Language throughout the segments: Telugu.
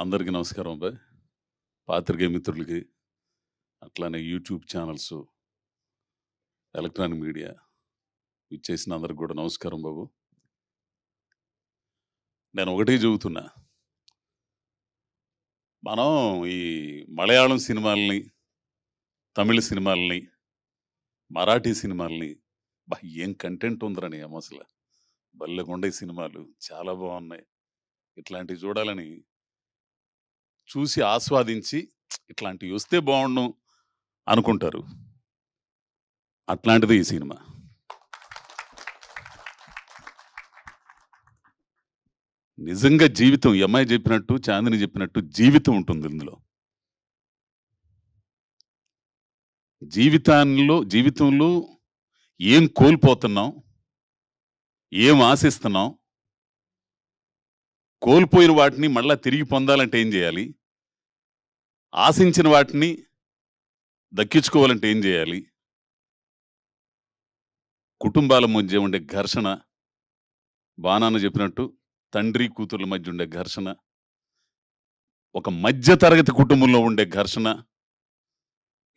అందరికీ నమస్కారం అబ్బాయి. పాత్రికేయ మిత్రులకి, అట్లానే యూట్యూబ్ ఛానల్స్, ఎలక్ట్రానిక్ మీడియా ఇచ్చేసిన అందరికి కూడా నమస్కారం బాబు. నేను ఒకటే చెబుతున్నా, మనం ఈ మలయాళం సినిమాలని, తమిళ సినిమాలని, మరాఠీ సినిమాలని ఏం కంటెంట్ ఉందిరని అసలు భలేగుండే సినిమాలు చాలా బాగున్నాయి. ఇట్లాంటివి చూడాలని చూసి ఆస్వాదించి ఇట్లాంటివి వస్తే బాగుండు అనుకుంటారు. అట్లాంటిది ఈ సినిమా. నిజంగా జీవితం, ఈ అమ్మాయి చెప్పినట్టు, చాందిని చెప్పినట్టు జీవితం ఉంటుంది ఇందులో. జీవితంలో ఏం కోల్పోతున్నాం, ఏం ఆశిస్తున్నాం, కోల్పోయిన వాటిని మళ్ళా తిరిగి పొందాలంటే ఏం చేయాలి, ఆశించిన వాటిని దక్కించుకోవాలంటే ఏం చేయాలి, కుటుంబాల మధ్య ఉండే ఘర్షణ, బాణాన్న చెప్పినట్టు తండ్రి కూతుర్ల మధ్య ఉండే ఘర్షణ, ఒక మధ్య తరగతి కుటుంబంలో ఉండే ఘర్షణ,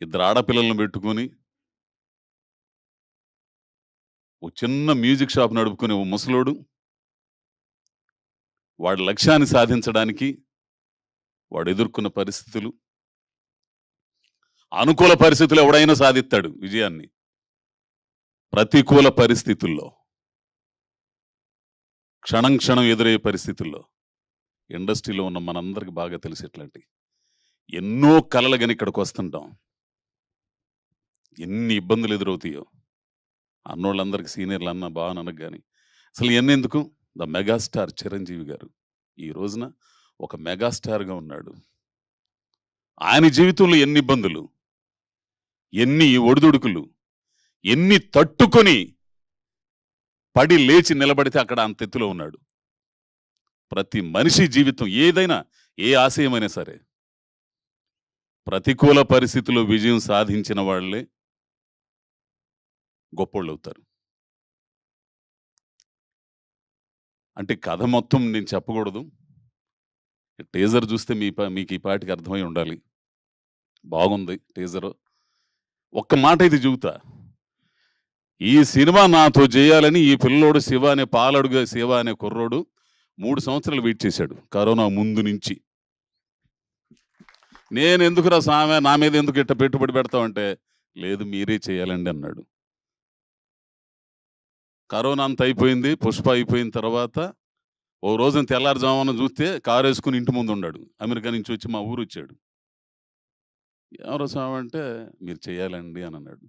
ఇద్దరు ఆడపిల్లలను పెట్టుకొని ఓ చిన్న మ్యూజిక్ షాప్ నడుపుకునే ఓ ముసలోడు వాడి లక్ష్యాన్ని సాధించడానికి వాడు ఎదుర్కొన్న పరిస్థితులు, అనుకూల పరిస్థితులు ఎవడైనా సాధిస్తాడు విజయాన్ని, ప్రతికూల పరిస్థితుల్లో, క్షణం క్షణం ఎదురయ్యే పరిస్థితుల్లో ఇండస్ట్రీలో ఉన్న మనందరికి బాగా తెలిసేట్లాంటి ఎన్నో కలలు కానీ ఇక్కడికి వస్తుంటాం, ఎన్ని ఇబ్బందులు ఎదురవుతాయో. అన్నోళ్ళందరికీ సీనియర్లు అన్న బాగా అనకు కానీ అసలు ఎన్నెందుకు, ద మెగాస్టార్ చిరంజీవి గారు ఈ రోజున ఒక మెగాస్టార్గా ఉన్నాడు. ఆయన జీవితంలో ఎన్ని ఇబ్బందులు, ఎన్ని ఒడిదుడుకులు, ఎన్ని తట్టుకొని పడి లేచి నిలబడితే అక్కడ అంత ఎత్తులో ఉన్నాడు. ప్రతి మనిషి జీవితం ఏదైనా, ఏ ఆశయమైనా సరే, ప్రతికూల పరిస్థితుల్లో విజయం సాధించిన వాళ్ళే గొప్పోళ్ళు అవుతారు. అంటే కథ మొత్తం నేను చెప్పకూడదు, టీజర్ చూస్తే మీకు ఈ పాటికి అర్థమై ఉండాలి. బాగుంది టీజర్. ఒక్క మాట ఇది చెబుతా, ఈ సినిమా నాతో చేయాలని ఈ పిల్లోడు శివ అనే పాలడుగా శివ అనే కుర్రోడు 3 సంవత్సరాలు వెయిట్ చేశాడు కరోనా ముందు నుంచి. నేను ఎందుకురా సామె నా మీద ఎందుకు ఇట్ట పెట్టుబడి పెడతావంటే, లేదు మీరే చేయాలండి అన్నాడు. కరోనా అంత అయిపోయింది, పుష్ప అయిపోయిన తర్వాత ఓ రోజున తెల్లారుజామున చూస్తే కారు వేసుకుని ఇంటి ముందు ఉన్నాడు. అమెరికా నుంచి వచ్చి మా ఊరు వచ్చాడు. ఎవరో స్వామి అంటే మీరు చేయాలండి అని అన్నాడు.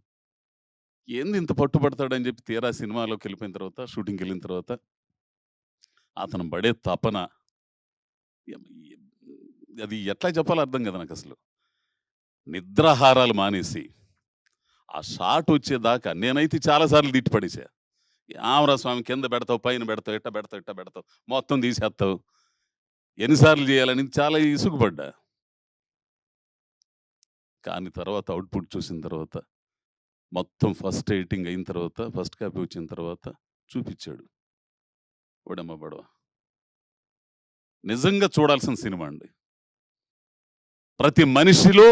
ఏంది ఇంత పట్టుబడతాడని చెప్పి తీరా సినిమాలోకి వెళ్ళిపోయిన తర్వాత, షూటింగ్కి వెళ్ళిన తర్వాత అతను పడే తపన అది ఎట్లా చెప్పాలో అర్థం కదా నాకు. అసలు నిద్రాహారాలు మానేసి ఆ షాట్ వచ్చేదాకా నేనైతే చాలాసార్లు తిట్టి పడేసా. ఆమరా స్వామి కింద పెడతావు, పైన పెడతావు, ఇట్ట పెడతావు, మొత్తం తీసేస్తావు, ఎన్నిసార్లు చేయాలని చాలా ఇసుగుపడ్డా. కానీ తర్వాత అవుట్పుట్ చూసిన తర్వాత, మొత్తం ఫస్ట్ ఎడిటింగ్ అయిన తర్వాత, ఫస్ట్ కాపీ వచ్చిన తర్వాత చూపించాడు. ఓడమ్మ బడవ నిజంగా చూడాల్సిన సినిమా అండి. ప్రతి మనిషిలో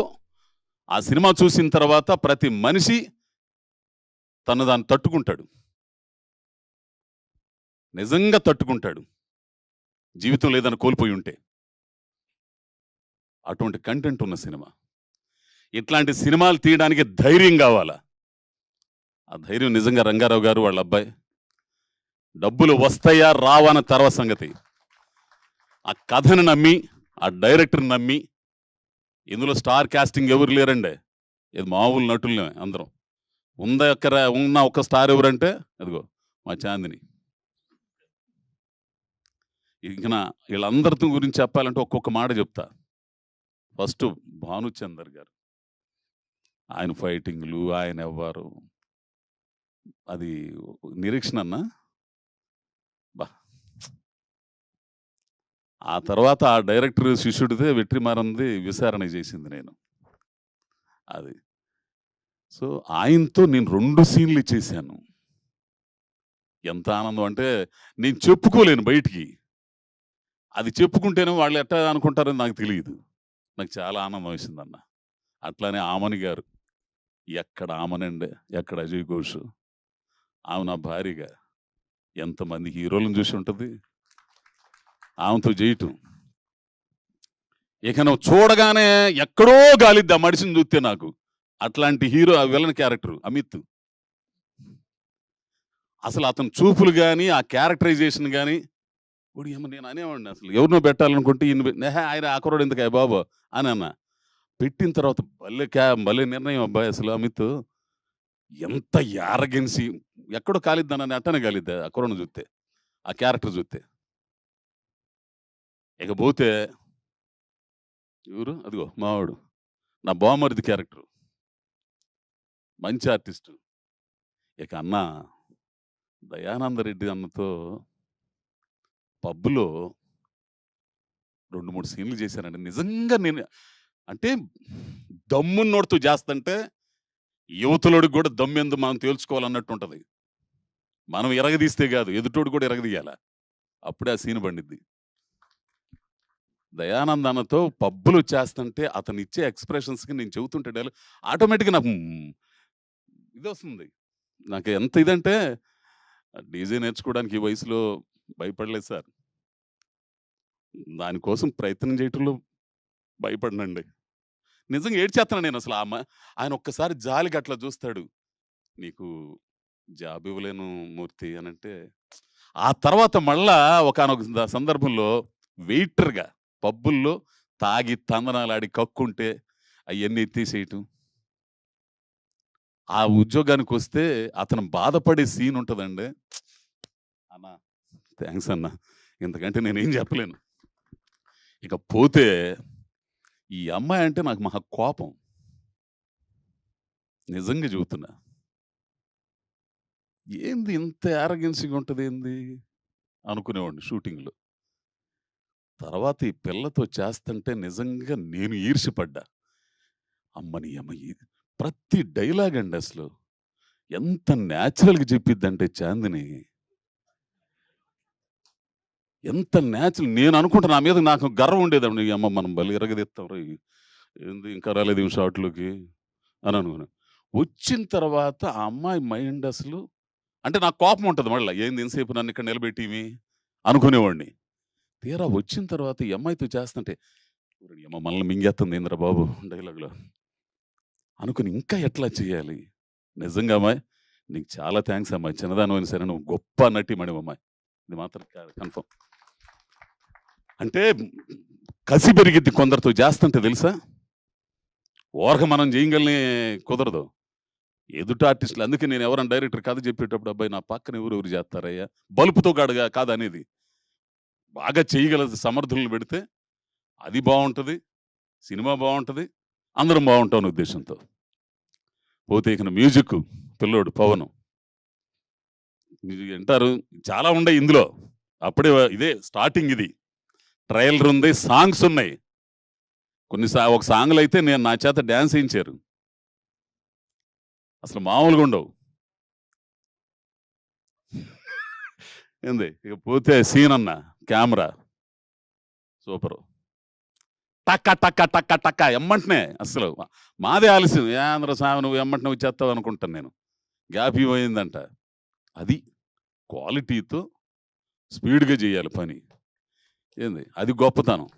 ఆ సినిమా చూసిన తర్వాత ప్రతి మనిషి దాన్ని తట్టుకుంటాడు, నిజంగా తట్టుకుంటాడు. జీవితంలో ఏదైనా కోల్పోయి ఉంటే అటువంటి కంటెంట్ ఉన్న సినిమా. ఇట్లాంటి సినిమాలు తీయడానికి ధైర్యం కావాలా. ఆ ధైర్యం నిజంగా రంగారావు గారు వాళ్ళ అబ్బాయి. డబ్బులు వస్తాయా రావా అన్న తర్వాత సంగతి, ఆ కథను నమ్మి, ఆ డైరెక్టర్ని నమ్మి, ఇందులో స్టార్ కాస్టింగ్ ఎవరు లేరండి, ఇది మామూలు నటులనే అందరం. ఉన్న ఒక స్టార్ ఎవరంటే అదిగో మా చాందిని. ఇంకా వీళ్ళందరితో గురించి చెప్పాలంటే ఒక్కొక్క మాట చెప్తా. ఫస్ట్ భానుచందర్ గారు, ఆయన ఫైటింగ్లు, ఆయన ఎవ్వరు, అది నిరీక్షణ అన్న బా. ఆ తర్వాత ఆ డైరెక్టర్ శిష్యుడితే వెట్రిమారంది విచారణ చేసింది నేను. అది సో ఆయనతో నేను 2 సీన్లు ఇచ్చేసాను. ఎంత ఆనందం అంటే నేను చెప్పుకోలేను బయటికి. అది చెప్పుకుంటేనే వాళ్ళు ఎట్టా అనుకుంటారని నాకు తెలియదు. నాకు చాలా ఆనందం వేసిందన్న. అట్లానే ఆమని గారు. ఎక్కడ ఆమనండి, ఎక్కడ అజయ్ ఘోష్. ఆమె నా భార్యగా. ఎంతమంది హీరోలను చూసి ఉంటది. ఆమెతో చేయటం. ఇక నువ్వు చూడగానే ఎక్కడో గాలిద్ది ఆ మనిషిని చూస్తే నాకు. అట్లాంటి హీరో ఆ విలన్ క్యారెక్టర్ అమిత్. అసలు అతని చూపులు గాని, ఆ క్యారెక్టరైజేషన్ గాని ఓడియమ్మ నేను అనేవాడిని అసలు ఎవరినో పెట్టాలనుకుంటే ఆయన ఆ కుర్రాడు ఎందుకు బాబు అని అన్నా. పెట్టిన తర్వాత భలే నిర్ణయం అబ్బాయి అసలు అమిత్. ఎంత యారగెన్సీ ఎక్కడో కాలిద్దానని అట్టనే కాలిద్దా ఆ కుర్రను చూస్తే, ఆ క్యారెక్టర్ చూస్తే. ఇకపోతే ఎవరు అదిగో మావాడు నా బామరిది క్యారెక్టర్, మంచి ఆర్టిస్టు. ఇక అన్న దయానందరెడ్డి అన్నతో పబ్‌లో 2, 3 సీన్‌లు చేశానండి. నిజంగా నేను అంటే దమ్మున్నోడితో చేస్తంటే యువతులోడికి కూడా దమ్మెందు మనం తేల్చుకోవాలన్నట్టు ఉంటది. మనం ఎరగదీస్తే కాదు, ఎదుటోడు కూడా ఎరగదీయాల. అప్పుడే ఆ సీన్ పండిద్ది. దయానంద్ అన్నతో పబ్బులు చేస్తుంటే అతను ఇచ్చే ఎక్స్‌ప్రెషన్స్‌కి నేను చెబుతుంటే డైలాగ్ ఆటోమేటిక్‌గా నాకు ఇదొస్తుంది. నాకు ఎంత ఇదంటే డీజే నేర్చుకోవడానికి ఈ వయసులో భయపడలేదు సార్. దానికోసం ప్రయత్నం చేయటంలో భయపడనండి. నిజంగా ఏడ్చేత్తను నేనసలు. ఆయన ఒక్కసారి జాలికి అట్లా చూస్తాడు. నీకు జాబ్ ఇవ్వలేను మూర్తి అనంటే, ఆ తర్వాత మళ్ళా ఒకానొక సందర్భంలో వెయిటర్‌గా పబ్బుల్లో తాగి తందనాలాడి కక్కుంటే అయన్నీ ఎత్తేసేయటం. ఆ ఉద్యోగానికొస్తే అతను బాధపడే సీన్ ఉంటదండి. అన్నా థాంక్స్ అన్నా. ఇంతకంటే నేనేం చెప్పలేను. ఇక పోతే ఈ అమ్మాయి అంటే నాకు మహా కోపం. నిజంగా చెబుతున్నా. ఏంది ఇంత యారగెన్సీ‌గా ఉంటదేంది? అనుకునేవాడిని షూటింగ్‌లో. తర్వాత ఈ పిల్లతో చేస్తంటే నిజంగా నేను ఈర్ష్యపడ్డా. అమ్మని యమ్మ ప్రతి డైలాగ్ అండి అసలు. ఎంత న్యాచురల్‌గా చెప్పిద్దంటే చాందిని. ఎంత న్యాచురల్ నేను అనుకుంటా నా మీద నాకు గర్వం ఉండేదండి. యమ్మ మనం భలే ఇరగదీత్తాంరా! ఏంది ఇంకా రాలేదు ఈమె షాట్‌లోకి అని అనుకున్నా. వచ్చిన తర్వాత ఆ అమ్మాయి మైండ్ అసలు అంటే నాకు కోపం ఉంటది మళ్ళా. ఏంది ఇంతసేపు నన్ను ఇక్కడ నిలబెట్టి ఈమె అనుకునేవాడిని. తీరా వచ్చిన తర్వాత ఈ అమ్మాయితో చేస్తుంటే, "ఓరి యమ్మ మనల్ని మింగేత్తుంది ఏందిరా బాబు" డైలాగ్‌లో అనుకుని ఇంకా ఎట్లా చేయాలి? నిజంగా అమ్మాయి నీకు చాలా థాంక్స్ అమ్మాయి. చిన్నదానివైనా సరే నువ్వు గొప్ప నటిమణివమ్మాయి. ఇది మాత్రం కన్ఫర్మ్. అంటే కసి పెరిగిద్ది కొందరితో చేస్తుంటే తెలుసా? ఊరక మనం చేయగలనే కుదరదు. ఎదుటి ఆర్టిస్టులు అందుకే నేను ఎవరైనా డైరెక్టర్ కథ చెప్పేటప్పుడు అబ్బాయి నా పక్కన ఎవరెవరు చేస్తారయ్యా? బలుపుతో కాదనేది. బాగా చేయగల సమర్థులను పెడితే అది బావుంటది. సినిమా బావుంటది. అందరం బావుంటాం అనే ఉద్దేశంతో. పోతే ఇక మ్యూజిక్ పిల్లోడు 'పవన్.' వింటారు చాలా ఉండయి ఇందులో. అప్పుడే ఇదే స్టార్టింగ్ ఇది. ట్రైలర్ ఉంది. సాంగ్స్ ఉన్నాయి. ఒక సాంగ్‌లో అయితే నేను నా చేత డాన్స్ ఏయించారు. అసలు మామూలుగా ఉండవు. ఏంది ఇక పోతే సీన్ అన్న కెమెరా సూపరు. టక్క టక్క టక్క టక్క ఎమ్మంటనే అసలు మాదే ఆలస్యం. ఏందిరా స్వామి నువ్వు ఎమ్మటనే వచ్చేస్తావు అనుకుంటాను నేను. గ్యాప్ ఇవ్వయిందంట. అది క్వాలిటీతో స్పీడ్‌గా చేయాలి పని. ఏంది అది గొప్పతనం.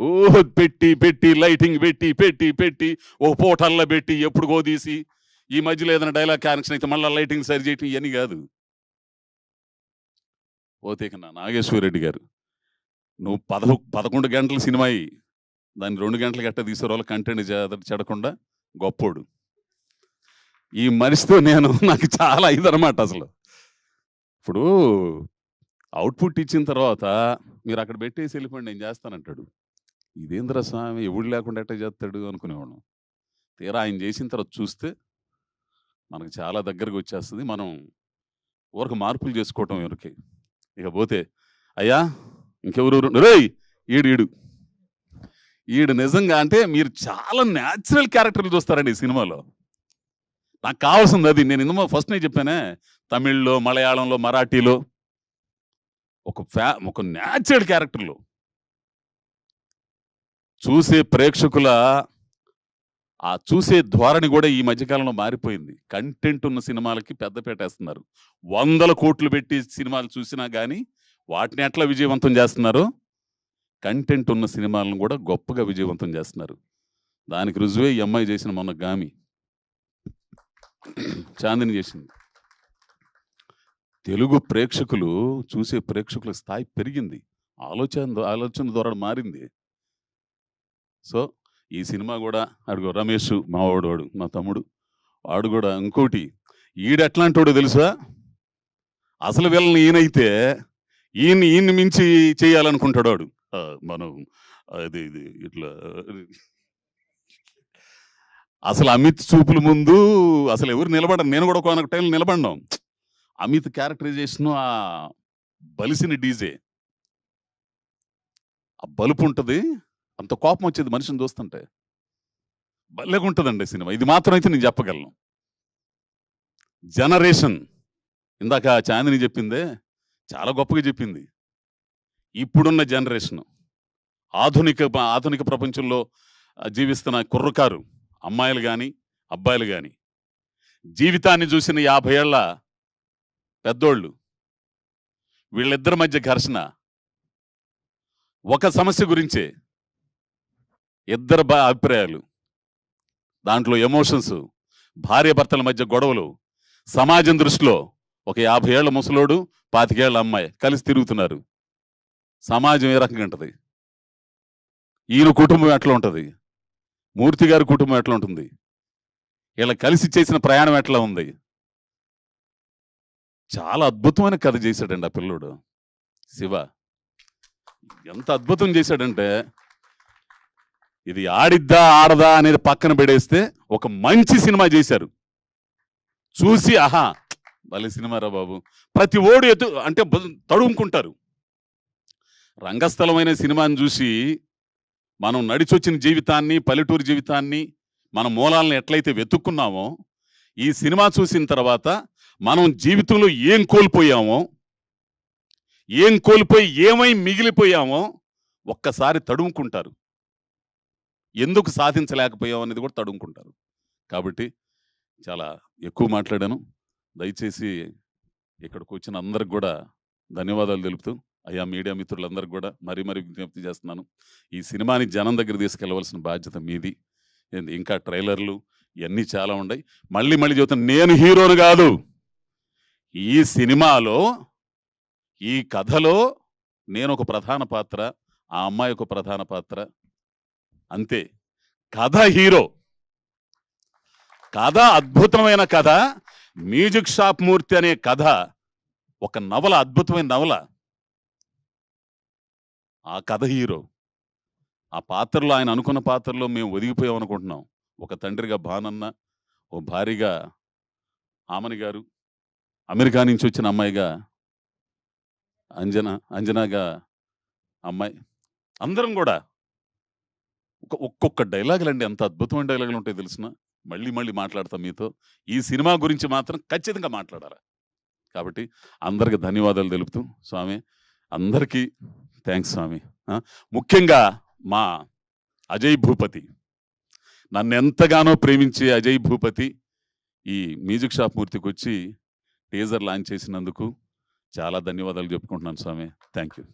ఓహ్! పెట్టి లైటింగ్ పెట్టి ఓ పూటల్లో పెట్టి ఎప్పుడుకో తీసి ఈ మధ్యలో ఏదైనా డైలాగ్ కనెక్షన్ అయితే మళ్ళా లైటింగ్ సరి చేయటం ఇయన్నీ గాదు. పోతే ఇక నాగేశ్వరరెడ్డి గారు. నువ్వు 11 గంటల సినిమా దాన్ని 2 గంటలకి ఎట్టా తీసేవాళ్ళు కంటెంట్ చెడకుండా గొప్పోడు. ఈ మనిషితో నాకు చాలా ఇదనమాట అసలు. ఇప్పుడు అవుట్‌పుట్ ఇచ్చిన తర్వాత మీరక్కడ పెట్టేసి ఎళ్ళిపోండి నేను చేస్తానంటాడు. ఇదేందిరా స్వామి ఎవడు లేకుండా ఎట్టా చేస్తాడు అనుకునేవాళ్ళం. తీరా ఆయన చేసిన తర్వాత చూస్తే మనకు చాలా దగ్గరకొచ్చేస్తది. మనం ఊరక మార్పులు చేసుకోవటం వరకే. ఇకపోతే అయ్యా ఇంకెవరెవరు రేయ్! ఈడు. ఈడు నిజంగా అంటే మీరు చాలా న్యాచురల్ క్యారెక్టర్‌లు చూస్తారండి ఈ సినిమాలో. నాకు కావాల్సింది అది. నేను ఇందులో ఫస్ట్‌నే చెప్పానే తమిళ్‌లో, మలయాళంలో, మరాఠీలో ఒక న్యాచురల్ క్యారెక్టర్‌లు. చూసే ప్రేక్షకుల ఆ చూసే ధోరణి కూడా ఈ మధ్యకాలంలో మారిపోయింది. కంటెంట్ ఉన్న సినిమాలకి పెద్దపీటేస్తున్నారు. 100,00,00,000 పెట్టి సినిమాలు చూసినా గానీ, వాటిని ఎట్లా విజయవంతం చేస్తున్నారో, కంటెంట్ ఉన్న సినిమాలను కూడా గొప్పగా విజయవంతం చేస్తున్నారు. దానికి రుజువే ఈ అమ్మాయి చేసిన మొన్న 'గామి'. చాందిని చేసింది. తెలుగు ప్రేక్షకులు చూసే ప్రేక్షకుల స్థాయి పెరిగింది. ఆలోచన ధోరణి మారింది. సో, ఈ సినిమా గూడా అడుగో రమేషు మావోడు మా తమ్ముడు. వాడు గూడా ఇంకోటి ఈడెట్లాంటోడో తెలుసా? అసలు విలన్ ఈయనైతే ఈయన్ని మించి చేయాలనుకుంటాడు వాడు. మనం అది ఇది ఇట్లా అసలు అమిత్ చూపుల ముందు అసలు ఎవరు నిలబడరు. నేను కూడా కొనొక టైంలో నిలబడినాం. అమిత్ క్యారెక్టరైజేషను ఆ బలిసిన డీజే. ఆ బలుపు ఉంటది. అంత కోపం వచ్చేది మనిషిని చూస్తుంటే. భలేగుంటదండి సినిమా. ఇది మాత్రం అయితే నేను చెప్పగలను. జనరేషన్ ఇందాక చాందిని చెప్పిందే చాలా గొప్పగా చెప్పింది. ఇప్పుడున్న జనరేషన్ ఆధునిక ప్రపంచంలో జీవిస్తున్న కుర్రకారు అమ్మాయిలు గాని, అబ్బాయిలు గాని జీవితాన్ని చూసిన 50 ఏళ్ల పెద్దోళ్ళు వీళ్ళిద్దరి మధ్య ఘర్షణ ఒక సమస్య గురించే. ఇద్దరు అభిప్రాయాలు, దాంట్లో ఎమోషన్స్, భార్యాభర్తల మధ్య గొడవలు, సమాజం దృష్టిలో ఒక 50 ఏళ్ల ముసలోడు 25 ఏళ్ల అమ్మాయి కలిసి తిరుగుతున్నారు. సమాజం ఏ రకంగా ఉంటుంది? ఈయన కుటుంబం ఎట్లా ఉంటుంది? మూర్తి గారి కుటుంబం ఎట్లా ఉంటుంది? ఇలా కలిసి చేసిన ప్రయాణం ఎట్లా ఉంది? చాలా అద్భుతమైన కథ చేశాడండి ఆ పిల్లోడు. శివ ఎంత అద్భుతం చేశాడంటే, ఇది ఆడిద్దా ఆడదా అనేది పక్కన పెడేస్తే ఒక మంచి సినిమా చేశారు. చూసి ఆహా భలే సినిమారా బాబు, ప్రతి ఓడు అంటే తడుముకుంటారు. రంగస్థలమైన సినిమాని చూసి మనం నడిచొచ్చిన జీవితాన్ని, పల్లెటూరు జీవితాన్ని, మన మూలాలను ఎట్లయితే వెతుక్కున్నామో, ఈ సినిమా చూసిన తర్వాత మనం జీవితంలో ఏం కోల్పోయామో, ఏం కోల్పోయి ఏమై మిగిలిపోయామో ఒక్కసారి తడుముకుంటారు. ఎందుకు సాధించలేకపోయాం అనేది కూడా తడుముకుంటారు. కాబట్టి చాలా ఎక్కువ మాట్లాడాను. దయచేసి ఇక్కడికి వచ్చిన అందరికి కూడా ధన్యవాదాలు తెలుపుతూ, అయ్యా మీడియా మిత్రులందరికీ కూడా మరీ విజ్ఞప్తి చేస్తున్నాను. ఈ సినిమాని జనం దగ్గర తీసుకెళ్లవలసిన బాధ్యత మీది. ఇంకా ట్రైలర్లు ఇవన్నీ చాలా ఉన్నాయి. మళ్ళీ చెబుతాను, నేను హీరోను కాదు. ఈ సినిమాలో, ఈ కథలో నేను ఒక ప్రధాన పాత్ర, ఆ అమ్మాయి ఒక ప్రధాన పాత్ర, అంతే. కథ హీరో. కథ అద్భుతమైన కథ. మ్యూజిక్ షాప్ మూర్తి అనే కథ ఒక నవల, అద్భుతమైన నవల. ఆ కథ హీరో. ఆ పాత్రలో, ఆయన అనుకున్న పాత్రలో మేము ఒదిగిపోయాం అనుకుంటున్నాం. ఒక తండ్రిగా భానన్న, ఓ భార్యగా ఆమని గారు, అమెరికా నుంచి వచ్చిన అమ్మాయిగా అంజనాగా అమ్మాయి, అందరం కూడా ఒక్కొక్క డైలాగులండి ఎంత అద్భుతమైన డైలాగులు ఉంటాయి తెలిసిన. మళ్ళీ మాట్లాడతాం మీతో. ఈ సినిమా గురించి మాత్రం ఖచ్చితంగా మాట్లాడాలి. కాబట్టి అందరికి ధన్యవాదాలు తెలుపుతూ, స్వామి అందరికీ థ్యాంక్స్ స్వామి. ముఖ్యంగా మా అజయ్ భూపతి, నన్ను ఎంతగానో ప్రేమించే అజయ్ భూపతి ఈ మ్యూజిక్ షాప్ మూర్తికి వచ్చి టీజర్ లాంచ్ చేసినందుకు చాలా ధన్యవాదాలు చెప్పుకుంటున్నాను స్వామి. Thank you.